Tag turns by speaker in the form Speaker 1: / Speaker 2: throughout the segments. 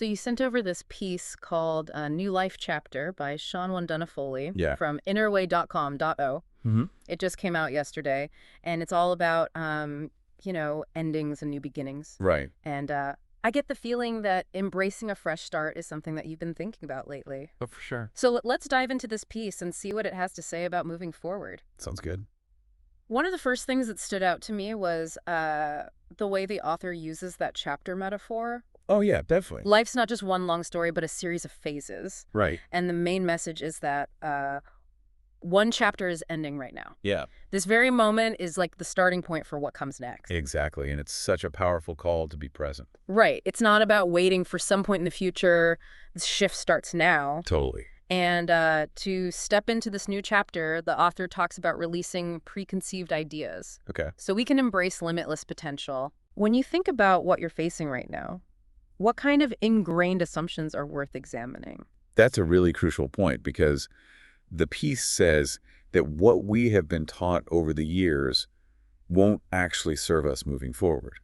Speaker 1: So you sent over this piece called New Life Chapter by Shawn Wondunna-Foley
Speaker 2: Yeah.
Speaker 1: from innerway.com.o.
Speaker 2: Mm-hmm.
Speaker 1: It just came out yesterday, and it's all about, endings and new beginnings.
Speaker 2: Right.
Speaker 1: And I get the feeling that embracing a fresh start is something that you've been thinking about lately.
Speaker 2: Oh, for sure.
Speaker 1: So let's dive into this piece and see what it has to say about moving forward.
Speaker 2: Sounds good.
Speaker 1: One of the first things that stood out to me was the way the author uses that chapter metaphor.
Speaker 2: Oh, yeah, definitely.
Speaker 1: Life's not just one long story, but a series of phases.
Speaker 2: Right.
Speaker 1: And the main message is that one chapter is ending right now.
Speaker 2: Yeah,
Speaker 1: This very moment is like the starting point for what comes next.
Speaker 2: exactly. And it's such a powerful call to be present.
Speaker 1: Right. It's not about waiting for some point in the future. The shift starts now.
Speaker 2: Totally.
Speaker 1: And to step into this new chapter, the author talks about releasing preconceived ideas
Speaker 2: Okay.
Speaker 1: so we can embrace limitless potential. When you think about what you're facing right now, what kind of ingrained assumptions are worth examining?
Speaker 2: That's a really crucial point because the piece says that what we have been taught over the years won't actually serve us moving forward.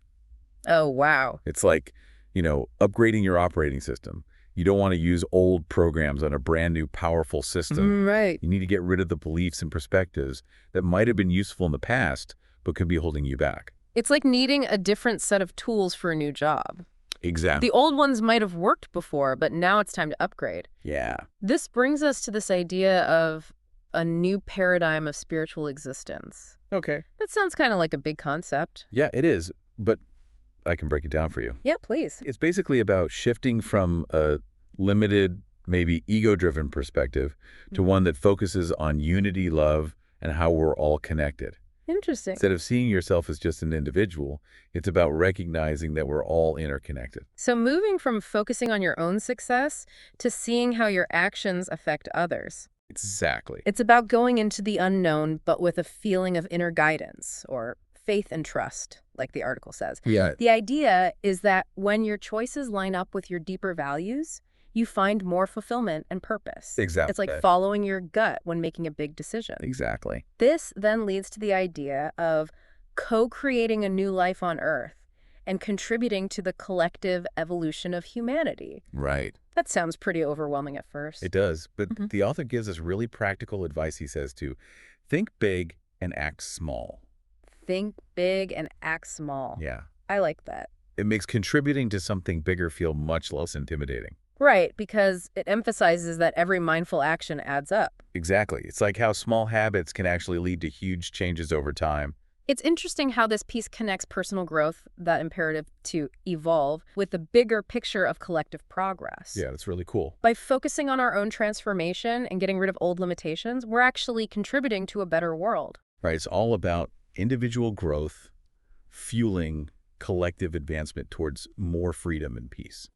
Speaker 1: Oh, wow.
Speaker 2: It's like, upgrading your operating system. You don't want to use old programs on a brand new powerful system.
Speaker 1: Right.
Speaker 2: You need to get rid of the beliefs and perspectives that might have been useful in the past, but could be holding you back.
Speaker 1: It's like needing a different set of tools for a new job.
Speaker 2: Exactly.
Speaker 1: The old ones might have worked before, but now it's time to upgrade.
Speaker 2: Yeah.
Speaker 1: This brings us to this idea of a new paradigm of spiritual existence.
Speaker 2: Okay.
Speaker 1: That sounds kind of like a big concept.
Speaker 2: Yeah, it is, but I can break it down for you.
Speaker 1: Yeah, please.
Speaker 2: It's basically about shifting from a limited, maybe ego-driven perspective to one that focuses on unity, love, and how we're all connected.
Speaker 1: Interesting.
Speaker 2: Instead of seeing yourself as just an individual, it's about recognizing that we're all interconnected.
Speaker 1: So moving from focusing on your own success to seeing how your actions affect others.
Speaker 2: Exactly.
Speaker 1: It's about going into the unknown, but with a feeling of inner guidance or faith and trust, like the article says.
Speaker 2: Yeah,
Speaker 1: The idea is that when your choices line up with your deeper values, you find more fulfillment and purpose.
Speaker 2: exactly.
Speaker 1: It's like following your gut when making a big decision.
Speaker 2: Exactly.
Speaker 1: This then leads to the idea of co-creating a new life on Earth and contributing to the collective evolution of humanity.
Speaker 2: Right.
Speaker 1: That sounds pretty overwhelming at first.
Speaker 2: It does. But
Speaker 1: Mhm.
Speaker 2: the author gives us really practical advice, he says, to think big and act small.
Speaker 1: Think big and act small.
Speaker 2: Yeah.
Speaker 1: I like that.
Speaker 2: It makes contributing to something bigger feel much less intimidating.
Speaker 1: Right, because it emphasizes that every mindful action adds up.
Speaker 2: Exactly. It's like how small habits can actually lead to huge changes over time.
Speaker 1: It's interesting how this piece connects personal growth, that imperative to evolve, with the bigger picture of collective progress.
Speaker 2: Yeah, that's really cool.
Speaker 1: By focusing on our own transformation and getting rid of old limitations, we're actually contributing to a better world.
Speaker 2: Right. It's all about individual growth, fueling collective advancement towards more freedom and peace.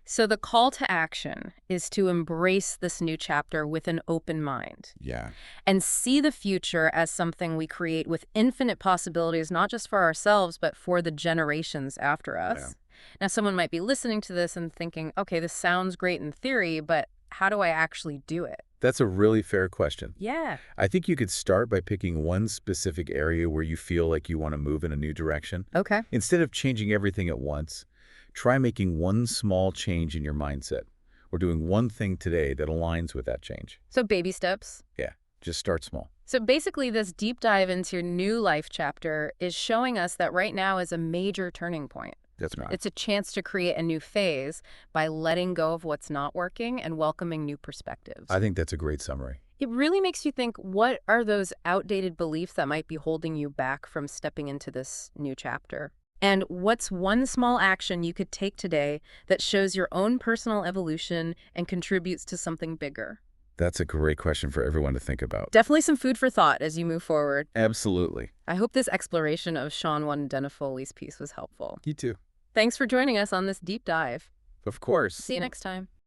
Speaker 1: So the call to action is to embrace this new chapter with an open mind
Speaker 2: Yeah.
Speaker 1: and see the future as something we create with infinite possibilities, not just for ourselves, but for the generations after us.
Speaker 2: Yeah.
Speaker 1: Now, someone might be listening to this and thinking, okay, this sounds great in theory, but how do I actually do it?
Speaker 2: That's a really fair question.
Speaker 1: Yeah.
Speaker 2: I think you could start by picking one specific area where you feel like you want to move in a new direction.
Speaker 1: Okay.
Speaker 2: Instead of changing everything at once, try making one small change in your mindset or doing one thing today that aligns with that change.
Speaker 1: So baby steps.
Speaker 2: Yeah, just start small.
Speaker 1: So basically, this deep dive into your new life chapter is showing us that right now is a major turning point.
Speaker 2: That's right.
Speaker 1: It's a chance to create a new phase by letting go of what's not working and welcoming new perspectives.
Speaker 2: I think that's a great summary.
Speaker 1: It really makes you think, what are those outdated beliefs that might be holding you back from stepping into this new chapter? And what's one small action you could take today that shows your own personal evolution and contributes to something bigger?
Speaker 2: That's a great question for everyone to think about.
Speaker 1: Definitely some food for thought as you move forward.
Speaker 2: Absolutely.
Speaker 1: I hope this exploration of Shawn Wondunna-Foley's piece was helpful.
Speaker 2: You too.
Speaker 1: Thanks for joining us on this deep dive.
Speaker 2: Of course.
Speaker 1: See you next time.